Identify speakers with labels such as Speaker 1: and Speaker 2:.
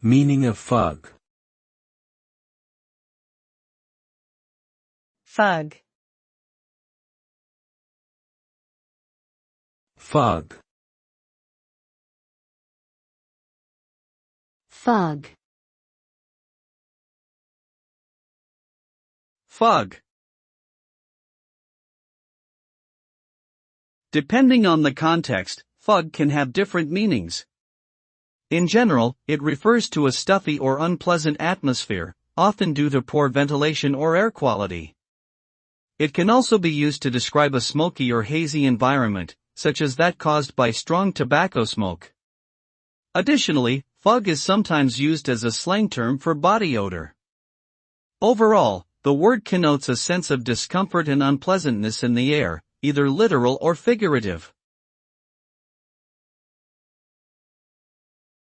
Speaker 1: Meaning of fog.
Speaker 2: Fog.
Speaker 1: Fog.
Speaker 3: Fog.
Speaker 4: Fog. Depending on the context, fog can have different meanings. In general, it refers to a stuffy or unpleasant atmosphere, often due to poor ventilation or air quality. It can also be used to describe a smoky or hazy environment, such as that caused by strong tobacco smoke. Additionally, fog is sometimes used as a slang term for body odor. Overall, the word connotes a sense of discomfort and unpleasantness in the air, either literal or figurative.